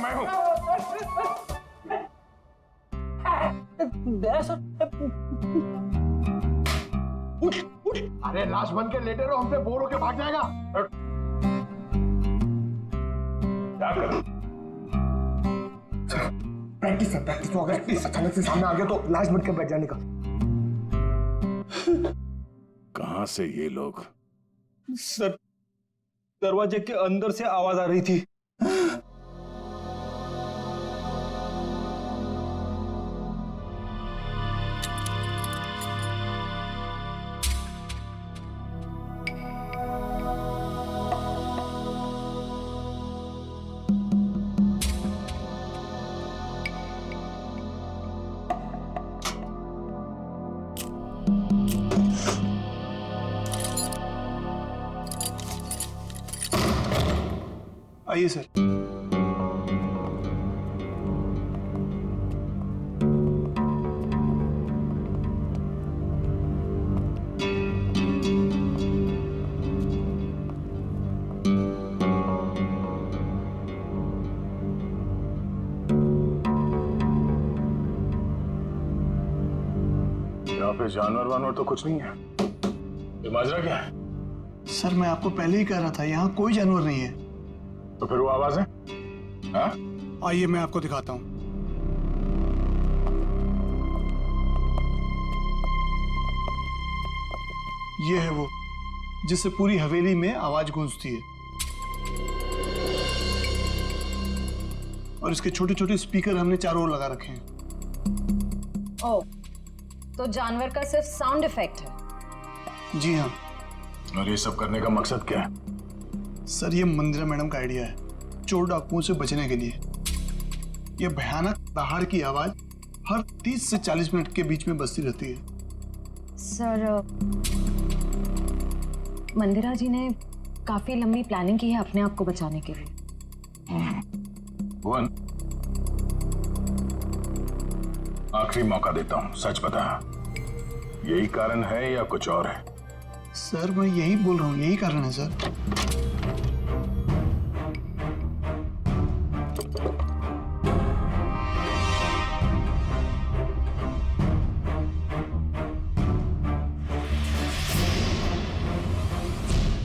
मैं हूं। उठ उठ, अरे लाश बन के लेटे रहो, हमसे बोर होके भाग जाएगा। क्या करूं? प्रैक्टिस है, प्रैक्टिस। तो अगर अचानक से सामने आ गया तो लाश बन के बैठ जाने का। कहां से ये लोग? सर, दरवाजे के अंदर से आवाज आ रही थी। आइए सर। यहाँ पे जानवर वानवर तो कुछ नहीं है। ये माजरा क्या है? सर, मैं आपको पहले ही कह रहा था, यहाँ कोई जानवर नहीं है। तो फिर वो आवाज है? हाँ? आइए मैं आपको दिखाता हूँ। ये है वो जिससे पूरी हवेली में आवाज गूंजती है, और इसके छोटे छोटे स्पीकर हमने चारों ओर लगा रखे हैं। ओह, तो जानवर का सिर्फ साउंड इफेक्ट है? जी हाँ। और ये सब करने का मकसद क्या है? सर, ये मंदिरा मैडम का आइडिया है, चोर डाकुओं से बचने के लिए। ये भयानक दहाड़ की आवाज हर 30 से 40 मिनट के बीच में बजती रहती है। सर, मंदिरा जी ने काफी लंबी प्लानिंग की है अपने आप को बचाने के लिए। भुवन, आखिरी मौका देता हूं, सच बता, यही कारण है या कुछ और है? सर, मैं यही बोल रहा हूँ, यही कारण है सर।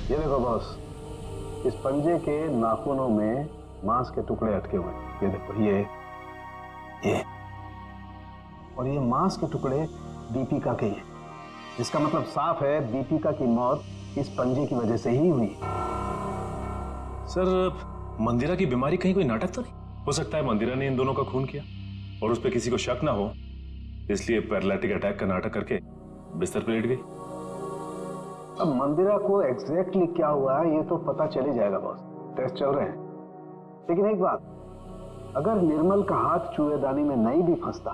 ये देखो बॉस, इस पंजे के नाखूनों में मांस के टुकड़े अटके हुए। ये देखो, ये और ये मांस के टुकड़े दीपिका के हैं। इसका मतलब साफ है, दीपिका की मौत इस पंजे की वजह से ही हुई। सर, मंदिरा की बीमारी कहीं कोई नाटक तो नहीं? हो सकता है मंदिरा ने इन दोनों का खून किया और उस पर किसी को शक ना हो, इसलिए पैरालिटिक अटैक का नाटक करके बिस्तर पर लेट गई। अब मंदिरा को एग्जैक्टली क्या हुआ है ये तो पता चल ही जाएगा बॉस, टेस्ट चल रहे हैं। लेकिन एक बात, अगर निर्मल का हाथ चूहेदानी में नहीं भी फंसता,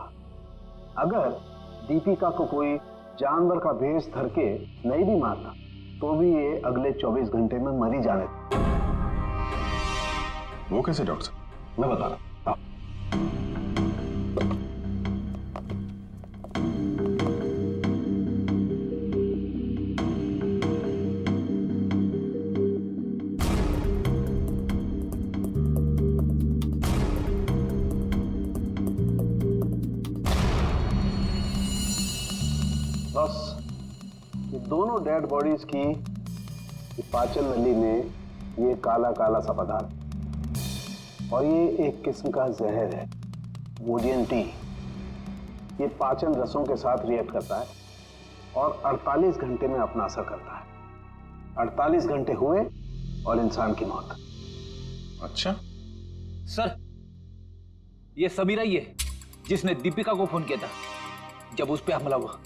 अगर दीपिका को कोई जानवर का भेष धर के नहीं भी मारता, तो भी ये अगले 24 घंटे में मर ही जाने। वो कैसे डॉक्टर? मैं बता रहा हूं। बस ये दोनों डेड बॉडीज की पाचन नली में ये काला काला सा पदार्थ, और ये एक किस्म का जहर है, वुडियन टी। ये पाचन रसों के साथ रिएक्ट करता है और 48 घंटे में अपना असर करता है। 48 घंटे हुए और इंसान की मौत। अच्छा सर, ये सबीरा ही है जिसने दीपिका को फोन किया था जब उस पर हमला हुआ।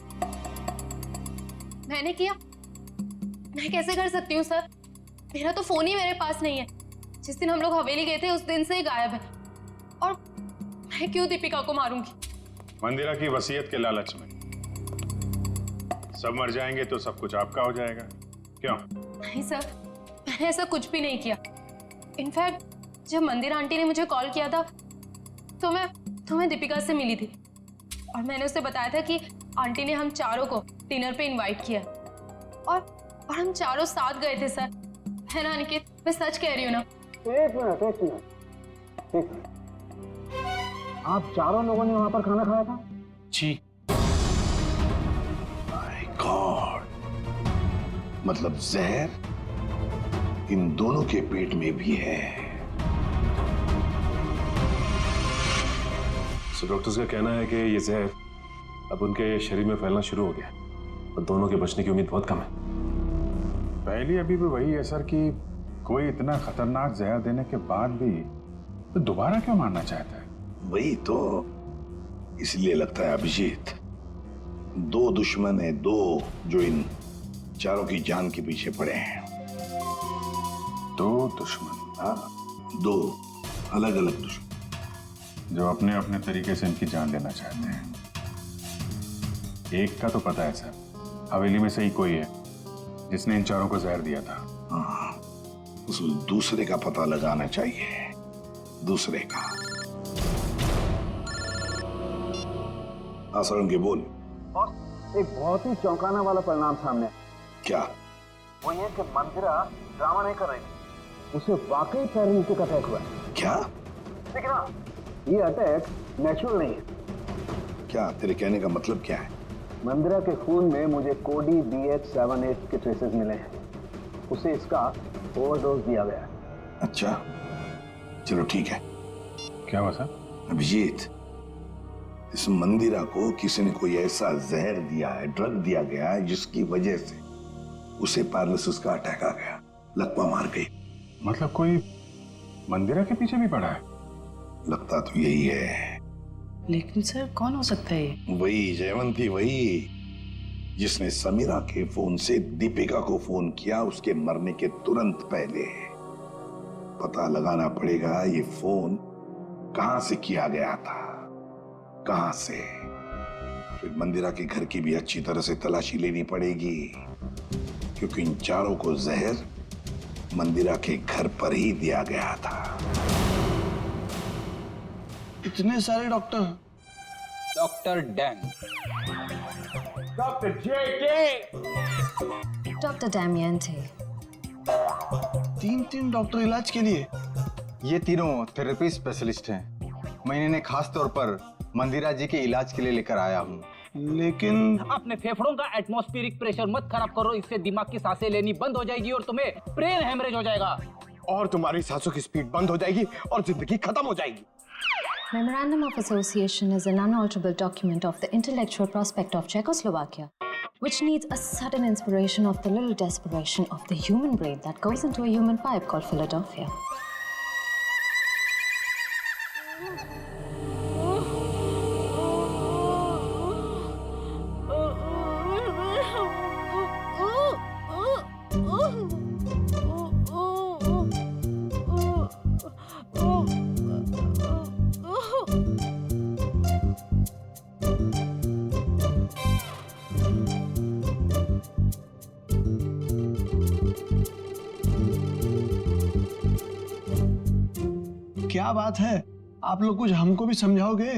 मैंने किया? मैं कैसे कर सकती हूँ सर, मेरा तो फोन ही मेरे पास नहीं है। जिस दिन हम लोग हवेली गए थे उस दिन से ही गायब है, और मैं क्यों दीपिका को मारूंगी? मंदिरा की वसीयत के लालच में सब मर जाएंगे तो सब कुछ आपका हो जाएगा, क्यों? नहीं सर, मैंने ऐसा कुछ भी नहीं किया। इनफैक्ट जब मंदिरा आंटी ने मुझे कॉल किया था तो मैं दीपिका से मिली थी, और मैंने उसे बताया था कि आंटी ने हम चारों को डिनर पे इनवाइट किया, और हम चारों साथ गए थे सर। है ना अनिकेत, मैं सच कह रही हूँ ना? एक मिनट। आप चारों लोगों ने वहां पर खाना खाया था? जी। माय गॉड, मतलब जहर इन दोनों के पेट में भी है। सो डॉक्टर्स का कहना है कि ये जहर अब उनके शरीर में फैलना शुरू हो गया और दोनों के बचने की उम्मीद बहुत कम है। पहली अभी भी वही है सर कि कोई इतना खतरनाक जहर देने के बाद भी तो दोबारा क्यों मारना चाहता है? वही तो, इसलिए लगता है अभिजीत, दो दुश्मन है, दो जो इन चारों की जान के पीछे पड़े हैं। दो दुश्मन? हाँ, दो अलग अलग दुश्मन जो अपने अपने तरीके से इनकी जान लेना चाहते हैं। एक का तो पता है सर, हवेली में से ही कोई है जिसने इन चारों को जहर दिया था। हाँ, उस दूसरे का पता लगाना चाहिए, दूसरे का। हाँ सर, बोल। बॉस, एक बहुत ही चौंकाने वाला परिणाम सामने। क्या? वो ये कि मंदिरा ड्रामा नहीं कर रही थी, उसे वाकई पैरालिटिक अटैक हुआ है। क्या? लेकिन हाँ, ये अटैक नेचुरल नहीं है। क्या तेरे कहने का मतलब क्या है? मंदिरा के खून में मुझे कोडी BH78 के ट्रेसेस मिले हैं। उसे इसका ओवरडोज दिया गया है। अच्छा, चलो ठीक है। क्या हुआ सर? अभिजीत, इस मंदिरा को किसी ने कोई ऐसा जहर दिया है, ड्रग दिया गया है, जिसकी वजह से उसे पैरालिसिस का अटैक आ गया, लकवा मार गई। मतलब कोई मंदिरा के पीछे भी पड़ा है? लगता तो यही है। लेकिन सर, कौन हो सकता है ये? वही जयवंती, वही जिसने समीरा के फोन से दीपिका को फोन किया उसके मरने के तुरंत पहले। पता लगाना पड़ेगा ये फोन कहां से किया गया था, कहां से। फिर मंदिरा के घर की भी अच्छी तरह से तलाशी लेनी पड़ेगी, क्योंकि इन चारों को जहर मंदिरा के घर पर ही दिया गया था। इतने सारे doctor? Doctor dang. Doctor JK, doctor Damian थे। 3 डॉक्टर इलाज के लिए? ये तीनों थेरेपी स्पेशलिस्ट हैं। मैं इन्हें खास तौर पर मंदिरा जी के इलाज के लिए लेकर आया हूँ। लेकिन अपने फेफड़ों का एटमॉस्फेरिक प्रेशर मत खराब करो, इससे दिमाग की सांसें लेनी बंद हो जाएगी और तुम्हें ब्रेन हेमरेज हो जाएगा। और तुम्हारी सांसों की स्पीड बंद हो जाएगी और जिंदगी खत्म हो जाएगी। Memorandum of Association is an unalterable document of the intellectual prospect of Czechoslovakia, which needs a sudden inspiration of the little desperation of the human brain that goes into a human pipe called Philadelphia. क्या बात है, आप लोग कुछ हमको भी समझाओगे?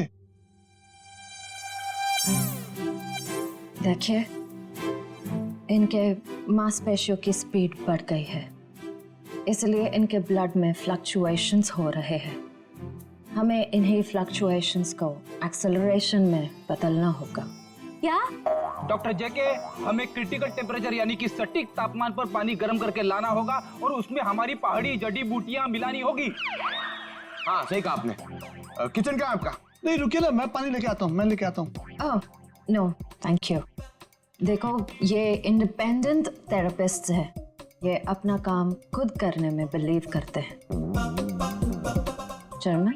देखिए, इनके मांसपेशियों की स्पीड बढ़ गई है, इसलिए इनके ब्लड में फ्लक्चुएशंस हो रहे हैं। हमें इन्हीं फ्लक्चुएशंस को एक्सेलरेशन में बदलना होगा। क्या? डॉक्टर जेके, हमें क्रिटिकल टेम्परेचर यानी कि सटीक तापमान पर पानी गर्म करके लाना होगा और उसमें हमारी पहाड़ी जड़ी बूटियां मिलानी होगी। हाँ, सही कहा आपने। किचन क्या है आपका? नहीं रुकिए ना, मैं पानी लेके आता हूँ, मैं लेके आता हूँ। ओह, नो थैंक यू। देखो, ये इंडिपेंडेंट थेरेपिस्ट है, ये अपना काम खुद करने में बिलीव करते हैं। चलना?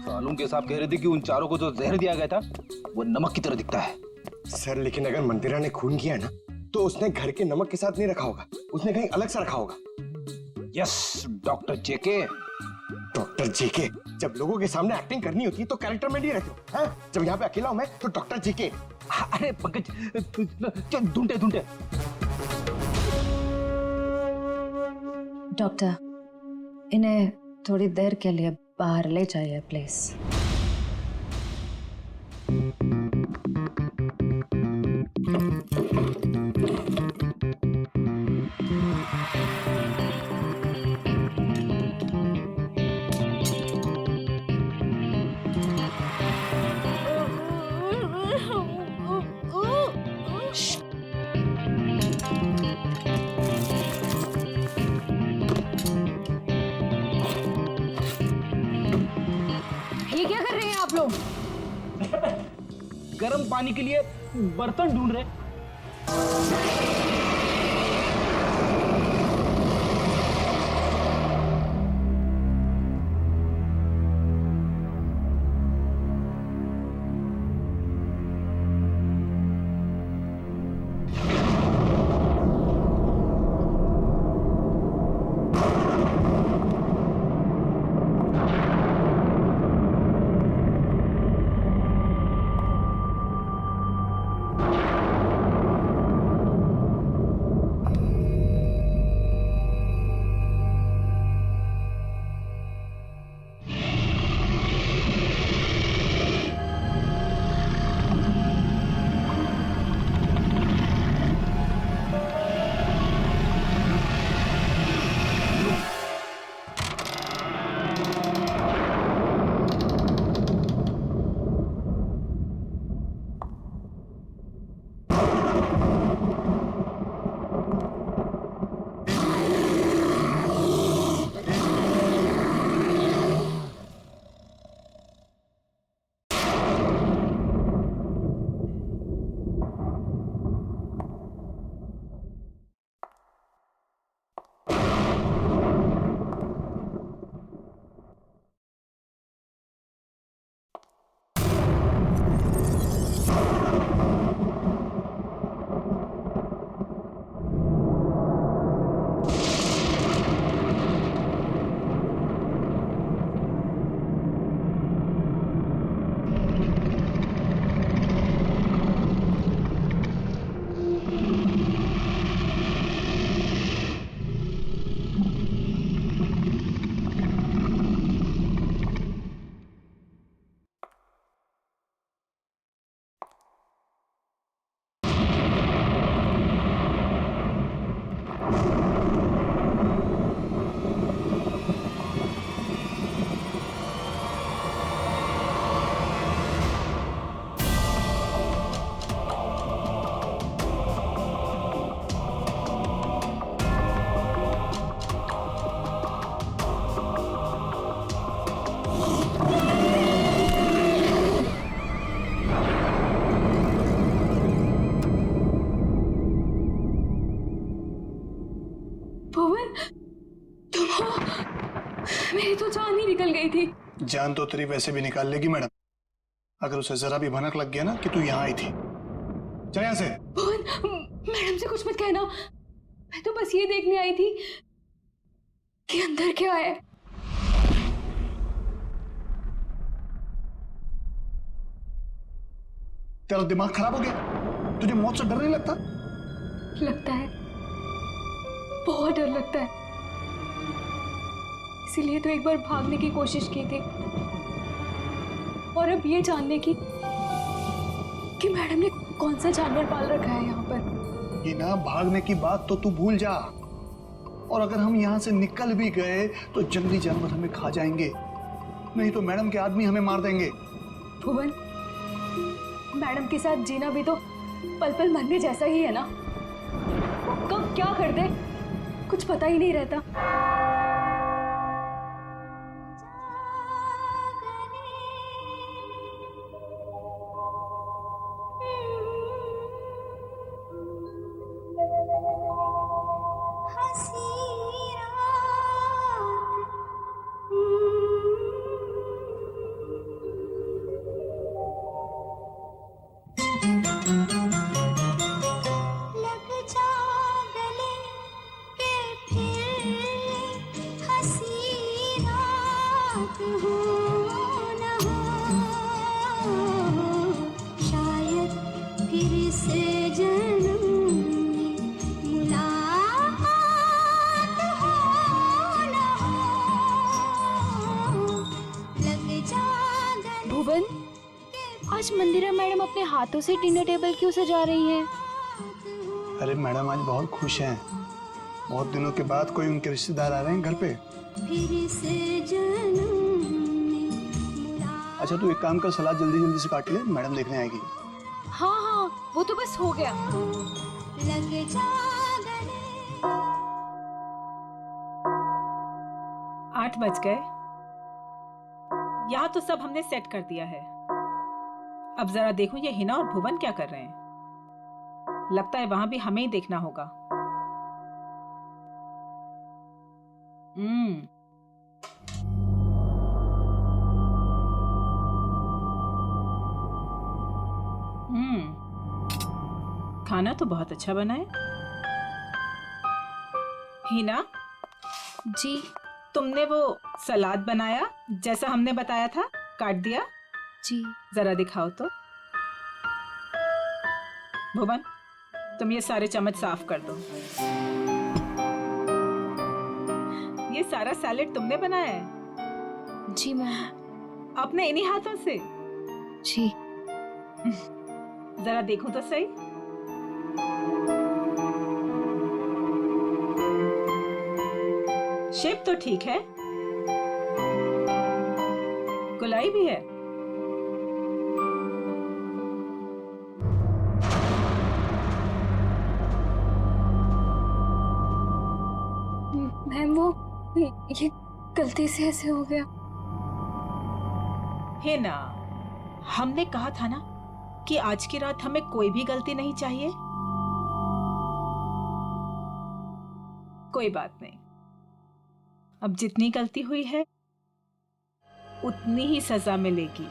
सालून के साहब कह रहे थे कि उन चारों को जो जहर दिया गया था वो नमक की तरह दिखता है। सर, लेकिन अगर मंदिरा ने खून किया ना, तो उसने घर के नमक के साथ नहीं रखा होगा, उसने कहीं अलग से रखा होगा। यस डॉक्टर जेके। डॉक्टर जेके, जब लोगों के सामने एक्टिंग करनी होती है तो कैरेक्टर में नहीं रहते हो, हाँ? जब यहाँ पे अकेला हूं मैं तो डॉक्टर जेके। अरे पंकज, ढूंढे ढूंढे। डॉक्टर, इन्हें थोड़ी देर के लिए बाहर ले जाइए प्लीज। तुम? गर्म पानी के लिए बर्तन ढूंढ रहे? मेरी तो जान ही निकल गई थी। जान तो तेरी वैसे भी निकाल लेगी मैडम, अगर उसे जरा भी भनक लग गया ना कि तू यहाँ आई थी। चल यहाँ से। मैडम से कुछ मत कहना, मैं तो बस ये देखने आई थी कि अंदर क्या है। तेरा दिमाग खराब हो गया? तुझे मौत से डर नहीं लगता? लगता है, बहुत डर लगता है। इसीलिए तो एक बार भागने की कोशिश की थी, और अब ये जानने की कि मैडम ने कौन सा जानवर पाल रखा है यहाँ पर। ये ना, भागने की बात तो तू भूल जा, और अगर हम यहाँ से निकल भी गए तो जंगली जानवर हमें खा जाएंगे, नहीं तो मैडम के आदमी हमें मार देंगे। भुवन, मैडम के साथ जीना भी तो पल पल मरने जैसा ही है ना। कब क्या कर दे कुछ पता ही नहीं रहता। भुवन, आज मंदिरा मैडम अपने हाथों से डिनर टेबल क्यों सजा रही हैं? अरे मैडम आज बहुत खुश हैं, बहुत दिनों के बाद कोई उनके रिश्तेदार आ रहे हैं घर पे। अच्छा तू एक काम कर, सलाद जल्दी जल्दी से काट ले, मैडम देखने आएगी। हाँ हाँ, वो तो बस हो गया। 8 बज गए। यहाँ तो सब हमने सेट कर दिया है। अब जरा देखो ये हिना और भुवन क्या कर रहे हैं। लगता है वहां भी हमें ही देखना होगा। खाना तो बहुत अच्छा बना है। हिना जी। तुमने वो सलाद बनाया जैसा हमने बताया था, काट दिया? जी। जरा दिखाओ तो। भुवन तुम ये सारे चम्मच साफ कर दो। ये सारा सैलेड तुमने बनाया है? जी मैम। अपने इन्हीं हाथों से? जी। जरा देखूं तो सही। शेप तो ठीक है, गुलाई भी है। मैम वो ये गलती से ऐसे हो गया। है ना, हमने कहा था ना कि आज की रात हमें कोई भी गलती नहीं चाहिए। कोई बात नहीं, अब जितनी गलती हुई है उतनी ही सजा मिलेगी।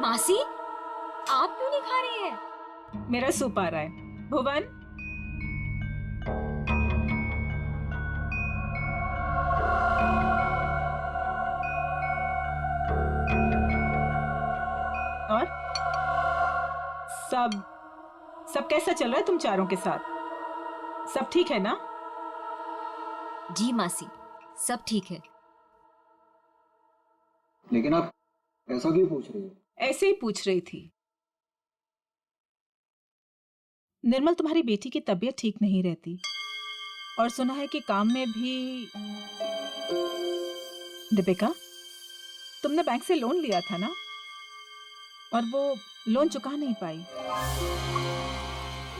मासी, आप क्यों नहीं खा रही है? मेरा सूप आ रहा है। भुवन, और सब कैसा चल रहा है तुम चारों के साथ? सब ठीक है ना? जी मासी, सब ठीक है। लेकिन आप ऐसा क्यों पूछ रही हो? ऐसे ही पूछ रही थी। निर्मल, तुम्हारी बेटी की तबीयत ठीक नहीं रहती और सुना है कि काम में भी। दीपिका, तुमने बैंक से लोन लिया था ना, और वो लोन चुका नहीं पाई।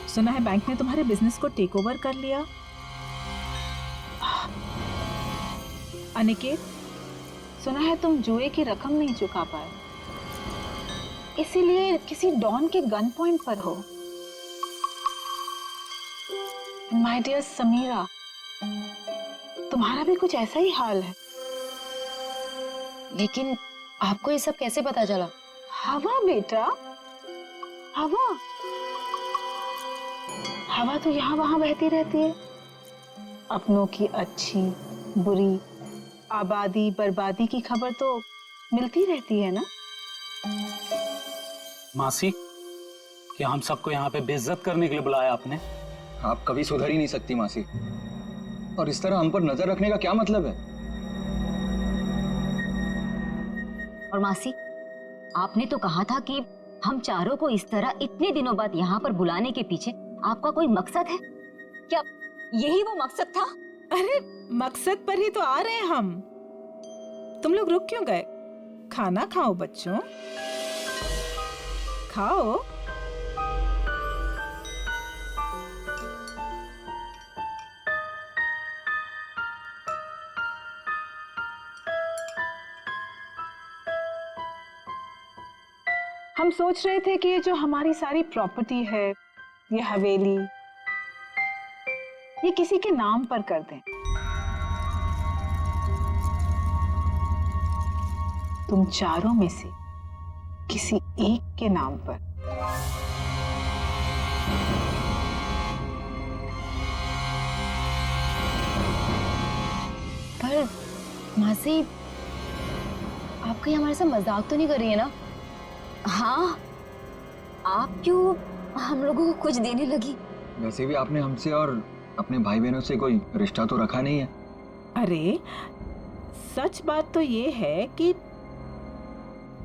सुना है बैंक ने तुम्हारे बिजनेस को टेक ओवर कर लिया। अनिकेत, सुना है तुम जुए की रकम नहीं चुका पाए, इसीलिए किसी डॉन के गन पॉइंट पर हो। माय डियर समीरा, तुम्हारा भी कुछ ऐसा ही हाल है। लेकिन आपको ये सब कैसे पता चला? हवा बेटा, हवा हवा तो यहाँ वहां बहती रहती है। अपनों की अच्छी बुरी, आबादी बर्बादी की खबर तो मिलती रहती है ना। मासी, क्या हम सबको यहाँ पे बेइज्जत करने के लिए बुलाया आपने? आप कभी सुधर ही नहीं सकती मासी, और इस तरह हम पर नजर रखने का क्या मतलब है? और मासी, आपने तो कहा था कि हम चारों को इस तरह इतने दिनों बाद यहाँ पर बुलाने के पीछे आपका कोई मकसद है क्या? यही वो मकसद था? अरे मकसद पर ही तो आ रहे हैं हम। तुम लोग रुक क्यों गए? खाना खाओ बच्चों, खाओ। हम सोच रहे थे कि ये जो हमारी सारी प्रॉपर्टी है, ये हवेली, ये किसी के नाम पर कर दें। तुम चारों में से किसी एक के नाम पर। पर मासी, आप कहीं हमारे साथ मजाक तो नहीं कर रही है ना? हाँ, आप क्यों हम लोगों को कुछ देने लगी। वैसे भी आपने हमसे और अपने भाई बहनों से कोई रिश्ता तो रखा नहीं है। अरे सच बात तो ये है कि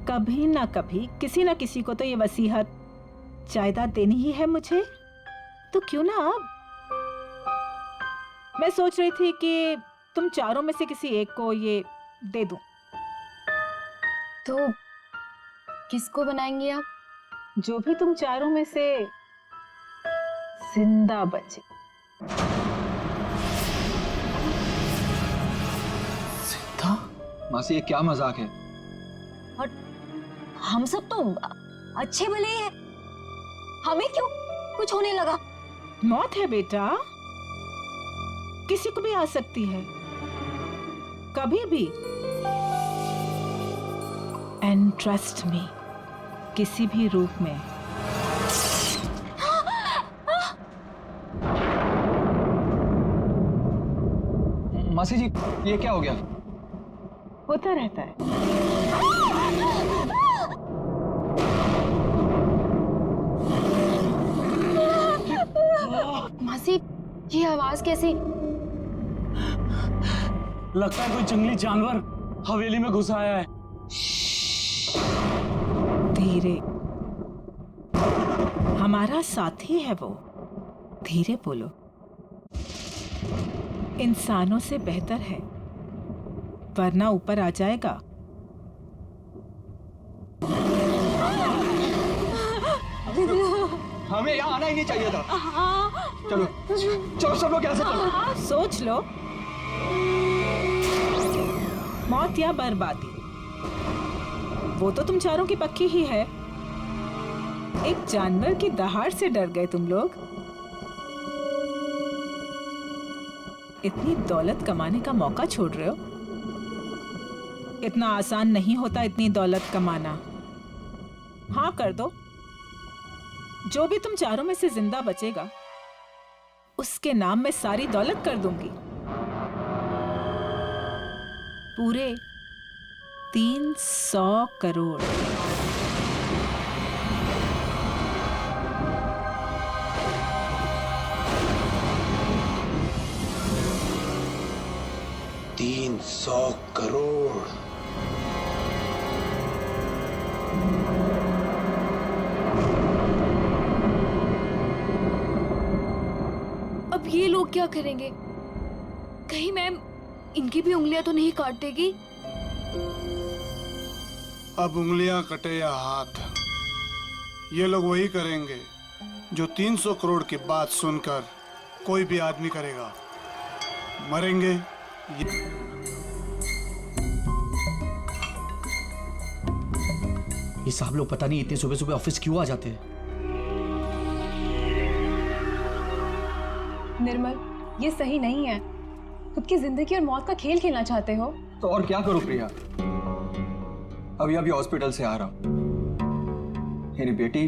कभी ना कभी किसी ना किसी को तो ये वसीयत जायदाद देनी ही है मुझे, तो क्यों ना अब। मैं सोच रही थी कि तुम चारों में से किसी एक को ये दे दूं। तो किसको बनाएंगे आप? जो भी तुम चारों में से जिंदा बचे। मासी ये क्या मजाक है? और हम सब तो अच्छे भले हैं, हमें क्यों कुछ होने लगा? मौत है बेटा, किसी को भी आ सकती है कभी भी। एंड ट्रस्ट मी, किसी भी रूप में। मासी जी ये क्या हो गया? होता रहता है। मासी ये आवाज कैसी? लगता है कोई जंगली जानवर हवेली में घुस आया है। धीरे, हमारा साथी है वो। धीरे बोलो, इंसानों से बेहतर है, वरना ऊपर आ जाएगा। हमें यहाँ आना ही नहीं चाहिए था। चलो चलो सब लोग यहाँ से चलो। सोच लो, मौत या बर्बादी, वो तो तुम चारों की पक्की ही है। एक जानवर की दहाड़ से डर गए तुम लोग। इतनी दौलत कमाने का मौका छोड़ रहे हो। इतना आसान नहीं होता इतनी दौलत कमाना। हाँ कर दो, जो भी तुम चारों में से जिंदा बचेगा उसके नाम में सारी दौलत कर दूंगी। पूरे 300 करोड़। $300 करोड़। अब ये लोग क्या करेंगे? कहीं मैम इनकी भी उंगलियां तो नहीं काट देगी? अब उंगलियां कटे या हाथ, ये लोग वही करेंगे जो 300 करोड़ की बात सुनकर कोई भी आदमी करेगा। मरेंगे। ये साहब लोग पता नहीं इतने सुबह सुबह ऑफिस क्यों आ जाते हैं। निर्मल, ये सही नहीं है। खुद की जिंदगी और मौत का खेल खेलना चाहते हो तो और क्या करूं प्रिया? अभी हॉस्पिटल से आ रहा हूं। मेरी बेटी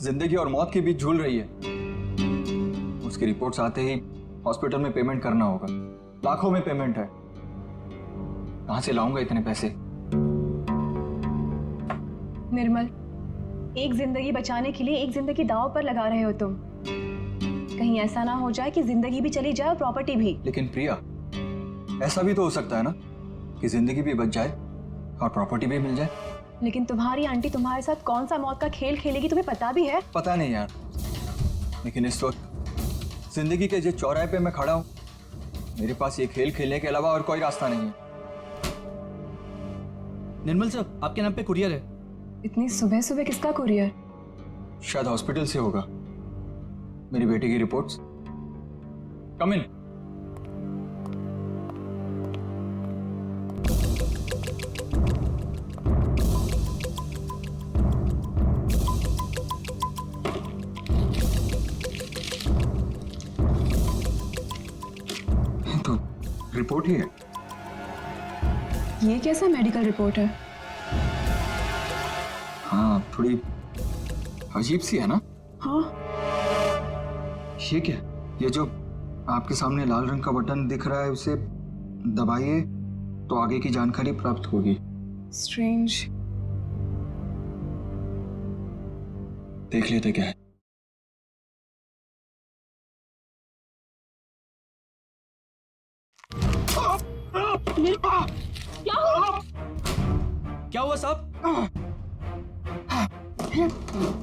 जिंदगी और मौत के बीच झूल रही है। उसकी रिपोर्ट्स आते ही हॉस्पिटल में पेमेंट करना होगा। लाखों में पेमेंट है। कहां से लाऊंगा इतने पैसे? निर्मल, एक जिंदगी बचाने के लिए एक जिंदगी दांव पर लगा रहे हो तुम। कहीं ऐसा ना हो जाए कि जिंदगी भी चली जाए और प्रॉपर्टी भी। लेकिन प्रिया, ऐसा भी तो हो सकता है ना कि जिंदगी भी बच जाए और प्रॉपर्टी भी मिल जाए। लेकिन तुम्हारी आंटी तुम्हारे साथ कौन सा मौत का खेल खेलेगी तुम्हें पता भी है? पता नहीं यार, लेकिन इस वक्त जिंदगी के जिस चौराहे पे मैं खड़ा हूं, मेरे पास ये खेल खेलने के अलावा और कोई रास्ता नहीं है। निर्मल सर, आपके नाम पे कुरियर है। इतनी सुबह सुबह किसका कुरियर? शायद हॉस्पिटल से होगा। मेरी बेटी की रिपोर्ट्स। कम इन। तो रिपोर्ट ही है। ये कैसा मेडिकल रिपोर्ट है? हाँ, थोड़ी अजीब सी है ना? हाँ। ये क्या? ये जो आपके सामने लाल रंग का बटन दिख रहा है, उसे दबाइए तो आगे की जानकारी प्राप्त होगी। स्ट्रेंज। देख लेते क्या है। क्या हुआ? क्या हुआ साहब?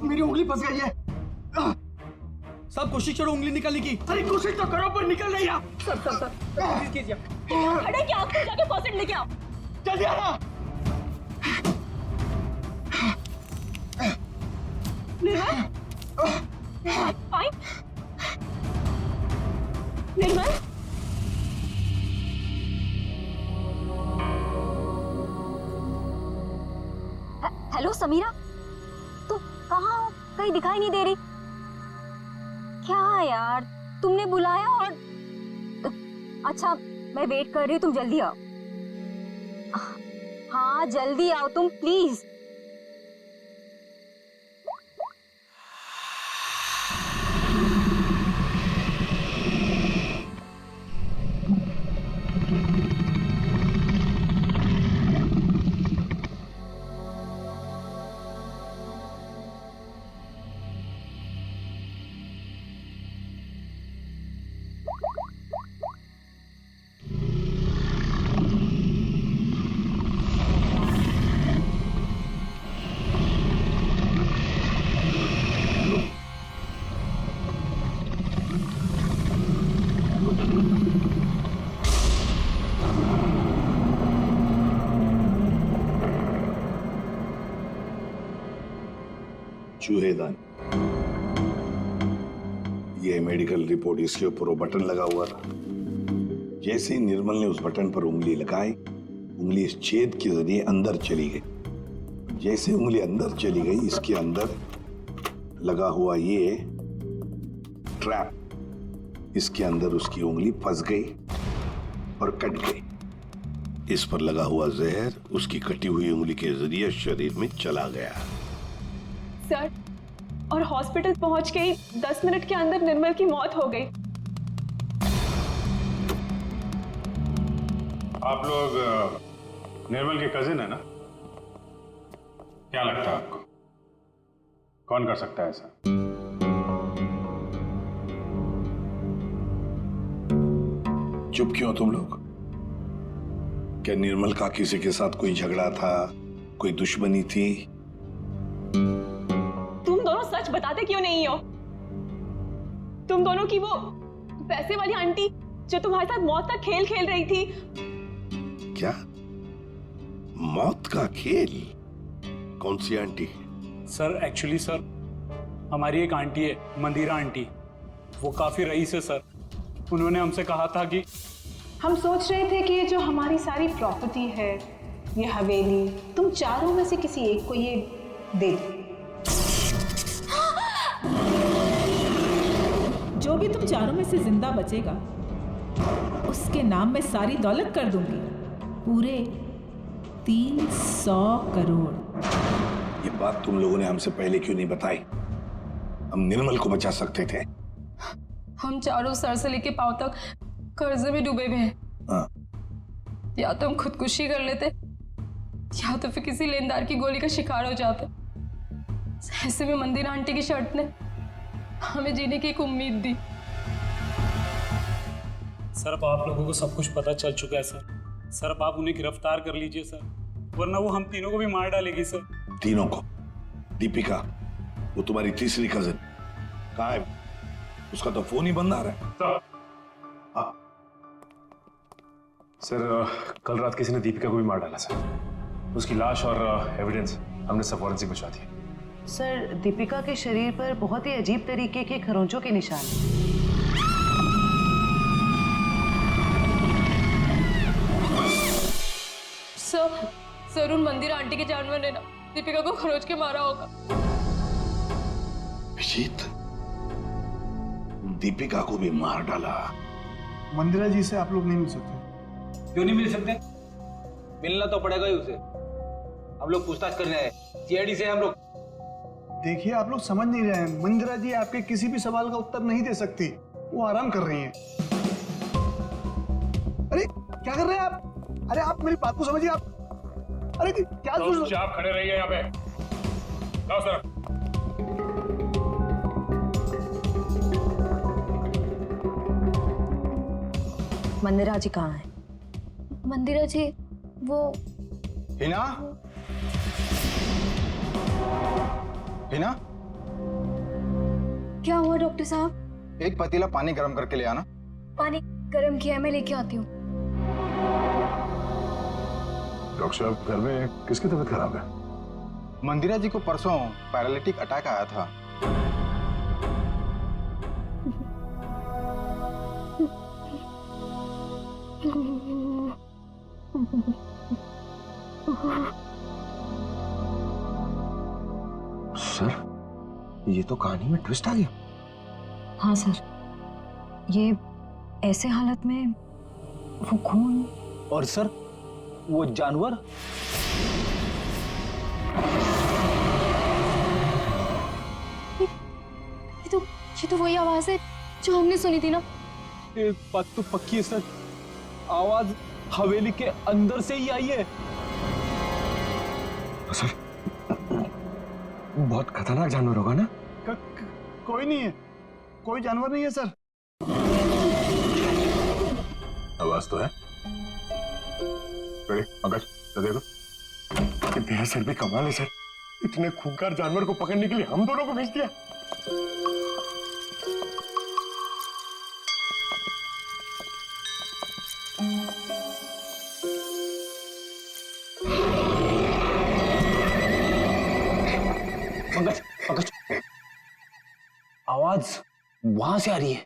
मेरी उंगली फंस गई है। साहब कोशिश करो उंगली निकालने की। अरे कोशिश तो करो पर निकल नहीं रहा। सर कोशिश कीजिए। खड़े क्या आपको जाके फॉसेट लेके आओ। जल्दी आना। निर्मल, फाइन। निर्मल, हेलो समीरा, तुम कहाँ हो? कहीं दिखाई नहीं दे रही। क्या यार, तुमने बुलाया और अच्छा मैं वेट कर रही हूँ, तुम जल्दी आओ। हाँ जल्दी आओ तुम प्लीज। चूहेदान, ये मेडिकल रिपोर्ट, इसके ऊपर वो बटन लगा हुआ था। जैसे ही निर्मल ने उस बटन पर उंगली लगाई, उंगली इस छेद के जरिए अंदर चली गई। जैसे उंगली अंदर चली गई, इसके अंदर लगा हुआ ये ट्रैप, इसके अंदर उसकी उंगली फंस गई और कट गई। इस पर लगा हुआ जहर उसकी कटी हुई उंगली के जरिए शरीर में चला गया। सर, और हॉस्पिटल पहुंच के ही 10 मिनट के अंदर निर्मल की मौत हो गई। आप लोग निर्मल के कजिन है ना? क्या लगता है आपको कौन कर सकता है ऐसा? चुप क्यों तुम लोग? क्या निर्मल का किसी के साथ कोई झगड़ा था, कोई दुश्मनी थी? तुम दोनों सच बताते क्यों नहीं हो? तुम दोनों की वो पैसे वाली आंटी जो तुम्हारे साथ मौत का खेल खेल रही थी। क्या मौत का खेल? कौन सी आंटी? सर एक्चुअली सर, हमारी एक आंटी है मंदिरा आंटी, वो काफी रईस है सर। उन्होंने हमसे कहा था कि हम सोच रहे थे कि ये जो हमारी सारी प्रॉपर्टी है, ये हवेली, तुम चारों में से किसी एक को ये दे दो। जो भी तुम चारों में से जिंदा बचेगा उसके नाम में सारी दौलत कर दूंगी, पूरे 300 करोड़। ये बात तुम लोगों ने हमसे पहले क्यों नहीं बताई? हम निर्मल को बचा सकते थे। हम चारों सर से लेके पांव तक कर्जे में डूबे हुए हैं। हाँ। या तो हम खुदकुशी कर लेते या तो फिर किसी लेनदार की गोली का शिकार हो जाते। ऐसे में मंदिरा आंटी की शर्त ने हमें जीने की एक उम्मीद दी। सर अब आप लोगों को सब कुछ पता चल चुका है सर। सर अब आप उन्हें गिरफ्तार कर लीजिए सर, वरना वो हम तीनों को भी मार डालेगी सर। तीनों को? दीपिका, वो तुम्हारी तीसरी कजिन कहाँ है? उसका तो फोन ही बंद आ रहा है। सर कल रात किसी ने दीपिका को भी मार डाला सर। उसकी लाश और एविडेंस हमने सब फॉरेंसिक भिजवा दिए। सर दीपिका के शरीर पर बहुत ही अजीब तरीके के खरोंचों के निशान हैं। जरूर मंदिरा आंटी के जानवर ने ना दीपिका को खरोच के मारा होगा। विजीत, दीपिका को भी मार डाला। मंदिरा जी से आप लोग नहीं मिल सकते। क्यों नहीं मिल सकते? मिलना तो पड़ेगा ही उसे। हम लोग पूछताछ करने आए, सीआईडी से हम लोग। देखिए, आप लोग समझ नहीं रहे हैं। मंदिरा जी आपके किसी भी सवाल का उत्तर नहीं दे सकती, वो आराम कर रही हैं। अरे क्या कर रहे हैं आप? अरे आप मेरी बात को समझिए। आप अरे क्या आप खड़े रहिए यहाँ पे। लाओ सर। मंदिरा जी कहाँ है? मंदिरा जी वो हिना, हिना, क्या हुआ डॉक्टर साहब? एक पतीला पानी गर्म करके ले आना। पानी गर्म किया है, मैं लेके आती हूँ। डॉक्टर साहब, घर में किसकी तबीयत खराब है? मंदिरा जी को परसों पैरालिटिक अटैक आया था। सर, ये तो कहानी में ट्विस्ट आ गया। हाँ सर, ये ऐसे हालत में वो खून। और सर वो जानवर? ये तो वही आवाज है जो हमने सुनी थी ना। एक बात तो पक्की है सर, आवाज हवेली के अंदर से ही आई है। सर, बहुत खतरनाक जानवर होगा ना? कोई नहीं है, कोई जानवर नहीं है सर। आवाज तो है। पंकज, तो देखो। तेरा सर भी कमाल है सर, इतने खूंखार जानवर को पकड़ने के लिए हम दोनों को भेज दिया। पंकज, पंकज, आवाज वहां से आ रही है।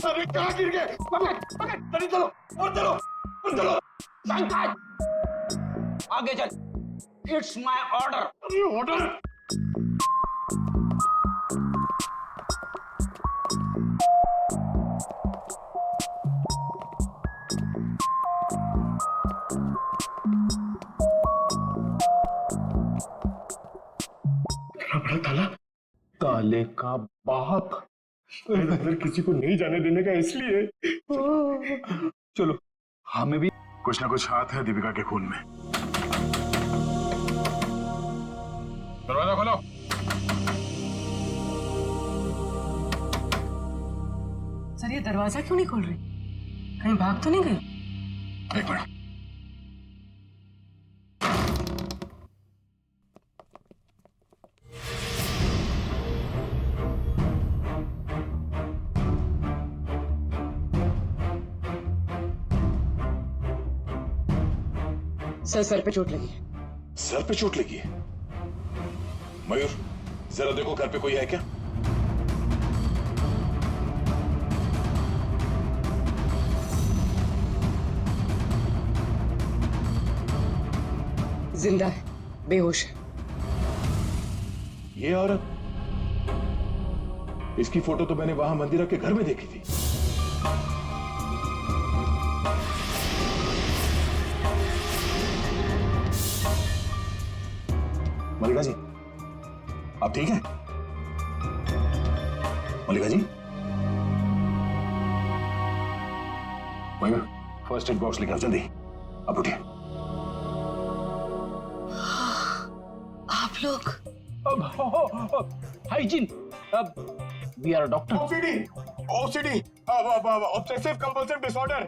अरे कहाँ गिर गए? पकड़, पकड़, जल्दी चलो, और चलो, और चलो। आगे चल। It's my order. ऑर्डर? बड़ा ताला? ताले का बाप। अंदर किसी को नहीं जाने देने का इसलिए। चलो, हमें भी कुछ ना कुछ हाथ है दीपिका के खून में। दरवाजा खोलो। सर, ये दरवाजा क्यों नहीं खोल रही? कहीं भाग तो नहीं गई? एक मिनट। सर पे चोट लगी है। सर पे चोट लगी है? मयूर, जरा देखो घर पे कोई है क्या? जिंदा है, बेहोश है। ये औरत, इसकी फोटो तो मैंने वहां मंदिरा के घर में देखी थी। मल्लिका जी, आप ठीक हैं? Mallika ji, Mayur, first aid box लेकर आओ जल्दी। आप उठिए। आप लोग? Hygiene. We are doctor. OCD, obsessive compulsive disorder.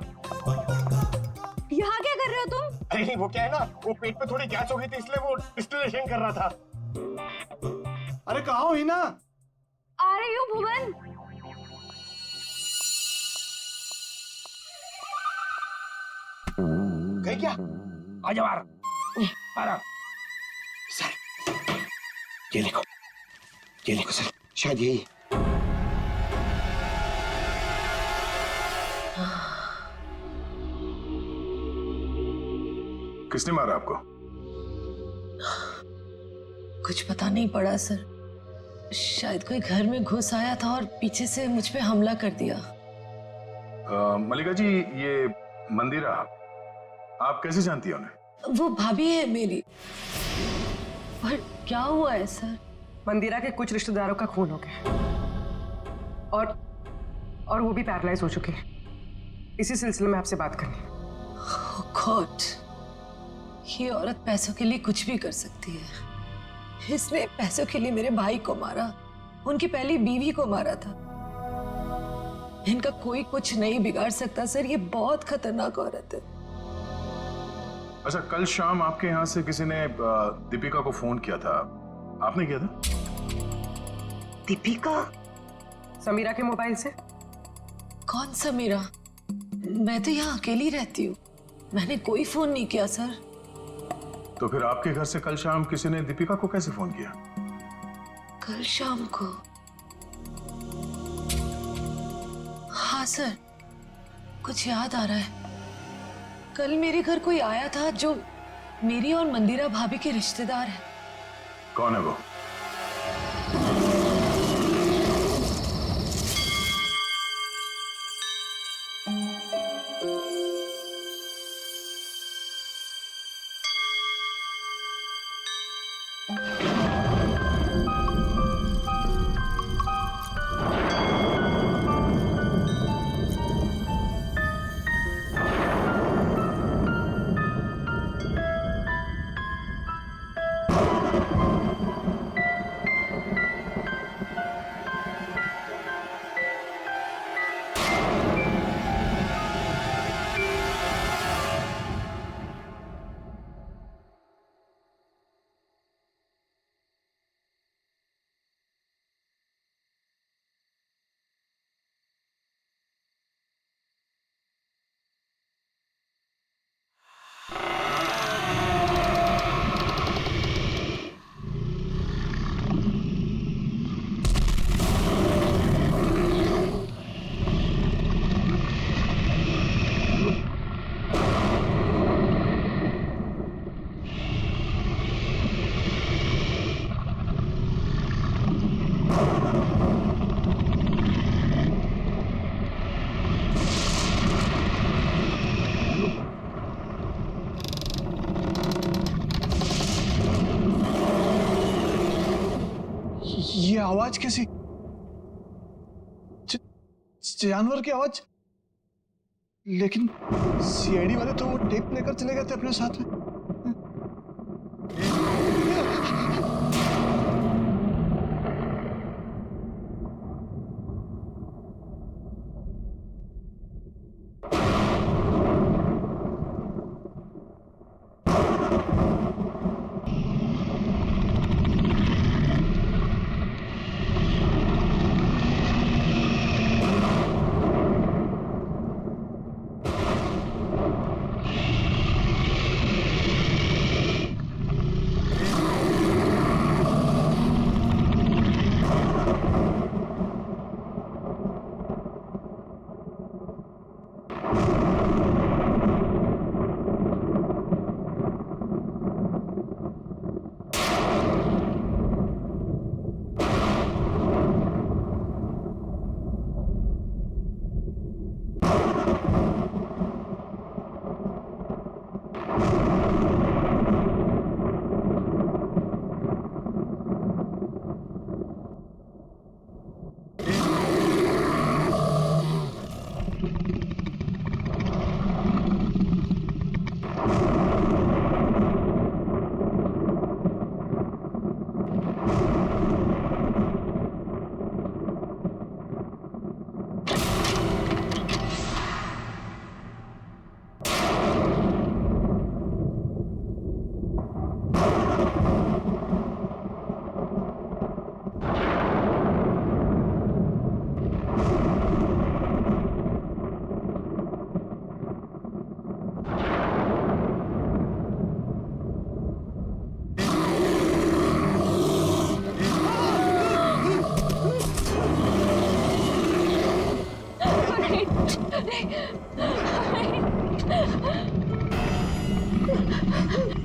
यहाँ क्या कर रहे हो तुम? अरे वो क्या है ना, वो पेट पे थोड़ी गैस हो गई थी इसलिए वो डिस्टिलेशन कर रहा था। अरे कहाँ हो हिना? आ रही हूँ भुवन। गई क्या? आजा बाहर। सर, ये देखो सर, शायद यही। किसने मारा आपको? कुछ पता नहीं पड़ा सर, शायद कोई घर में घुस आया था और पीछे से मुझ पे हमला कर दिया। मल्लिका जी, ये मंदिरा आप कैसे जानती हैं उन्हें? वो भाभी है मेरी। पर क्या हुआ है सर? मंदिरा के कुछ रिश्तेदारों का खून हो गया और वो भी पैरालाइज हो चुके हैं। इसी सिलसिले में आपसे बात करनी है। Oh God, ये औरत पैसों के लिए कुछ भी कर सकती है। इसने पैसों के लिए मेरे भाई को मारा, उनकी पहली बीवी को मारा था। इनका कोई कुछ नहीं बिगाड़ सकता सर, ये बहुत खतरनाक औरत है। अच्छा, कल शाम आपके यहाँ से किसी ने दीपिका को फोन किया था, आपने किया था? दीपिका? समीरा के मोबाइल से? कौन समीरा? मैं तो यहाँ अकेली रहती हूँ, मैंने कोई फोन नहीं किया सर। तो फिर आपके घर से कल शाम किसी ने दीपिका को कैसे फोन किया? कल शाम को? हाँ सर, कुछ याद आ रहा है। कल मेरे घर कोई आया था जो मेरी और मंदिरा भाभी के रिश्तेदार है। कौन है वो? ये आवाज कैसी? जानवर की आवाज? लेकिन सीआईडी वाले तो वो टेप लेकर चले गए थे अपने साथ में।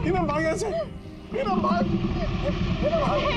इन्हें भाग ऐसे, इन्हें भाग, इन्हें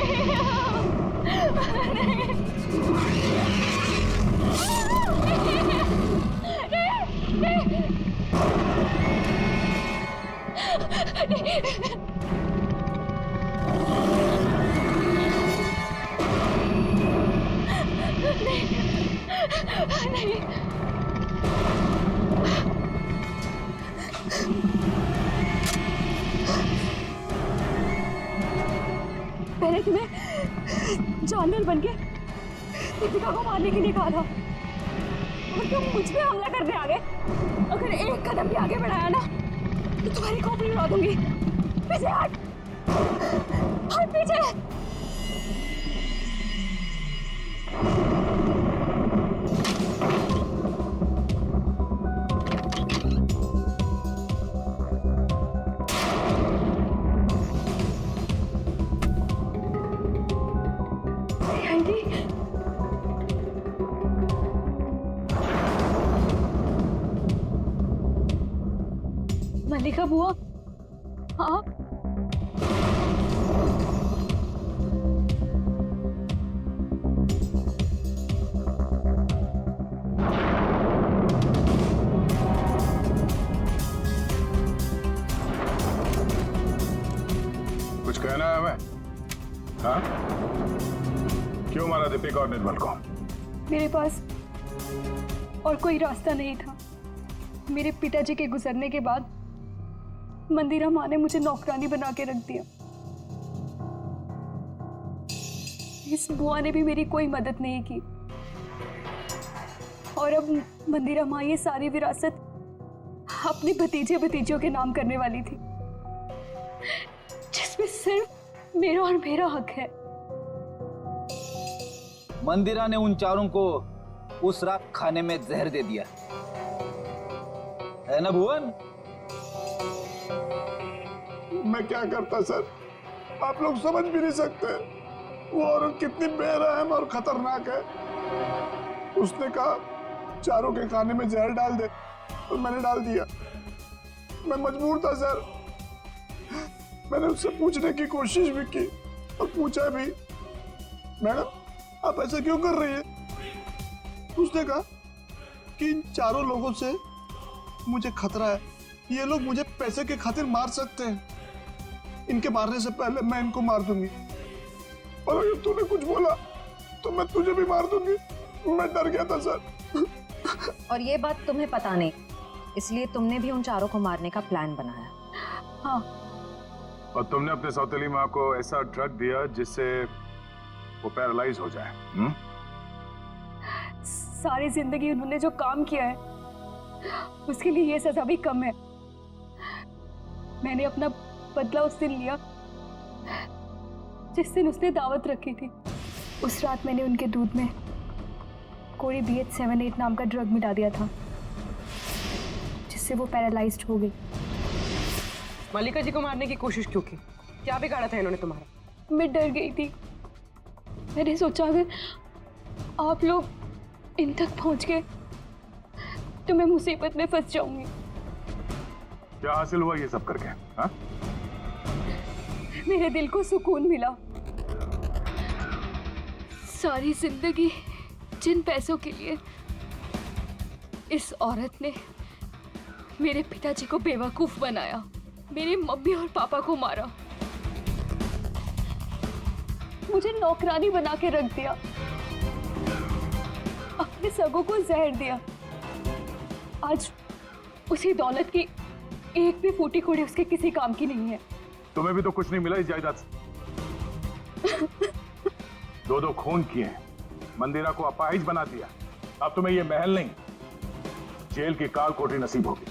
पहले तुम्हें जानवर बन के दीपिका को मारने के लिए कहा था और तुम मुझ पे हमला करने आ गए। अगर एक कदम भी आगे बढ़ाया ना तो तुम्हारी खोपड़ी उड़ा दूंगी। पीछे हट, हट पीछे। मल्लिका बुआ, हाँ कुछ कहना है हमें? हाँ? क्यों मारा दीपिका और निर्मल को? मेरे पास और कोई रास्ता नहीं था। मेरे पिताजी के गुजरने के बाद मंदिरा माँ ने मुझे नौकरानी बना के रख दिया। इस बुआ ने भी मेरी कोई मदद नहीं की और अब मंदिरा माँ ये सारी विरासत अपने भतीजे भतीजियों के नाम करने वाली थी, जिसमें सिर्फ मेरा और मेरा हक है। मंदिरा ने उन चारों को उस रात खाने में जहर दे दिया है ना भुवन? मैं क्या करता सर, आप लोग समझ भी नहीं सकते। वो औरत कितनी बेरहम और खतरनाक है। उसने कहा चारों के खाने में जहर डाल दे तो मैंने डाल दिया। मैं मजबूर था सर। मैंने उससे पूछने की कोशिश भी की और पूछा भी, मैडम आप ऐसा क्यों कर रही है? उसने कहा कि इन चारों लोगों से मुझे खतरा है। ये लोग मुझे पैसे के खातिर मार सकते हैं। इनके मारने से पहले मैं इनको मार दूंगी और अगर तूने कुछ बोला तो मैं तुझे भी मार दूंगी। मैं डर गया था सर। और ये बात तुम्हें पता नहीं, इसलिए तुमने भी उन चारों को मारने का प्लान बनाया। हाँ। और तुमने अपने सौतेली माँ को ऐसा ड्रग दिया जिससे वो पैरालाइज हो जाए। सारी जिंदगी उन्होंने जो काम किया है उसके लिए ये सजा भी कम है। मैंने अपना बदला उस दिन लिया जिस दिन उसने दावत रखी थी। उस रात मैंने उनके दूध में कोई BH78 नाम का ड्रग मिला दिया था जिससे वो पैरालाइज्ड हो गई। मल्लिका जी को मारने की कोशिश क्यों की? क्या बिगाड़ा था इन्होंने तुम्हारा? मैं डर गई थी। मैंने सोचा अगर आप लोग इन तक पहुंच गए तो मैं मुसीबत में फंस जाऊंगी। क्या हासिल हुआ ये सब करके? हाँ? मेरे दिल को सुकून मिला। सारी जिंदगी जिन पैसों के लिए इस औरत ने मेरे पिताजी को बेवकूफ बनाया, मेरे मम्मी और पापा को मारा, मुझे नौकरानी बना के रख दिया, अपने सगों को जहर दिया। आज उसी दौलत की एक भी फूटी कोड़ी उसके किसी काम की नहीं है। तुम्हें भी तो कुछ नहीं मिला इस जायदाद से। दो खून किए हैं, मंदिरा को अपाहिज बना दिया। अब तुम्हें ये महल नहीं, जेल की काल कोठरी नसीब होगी।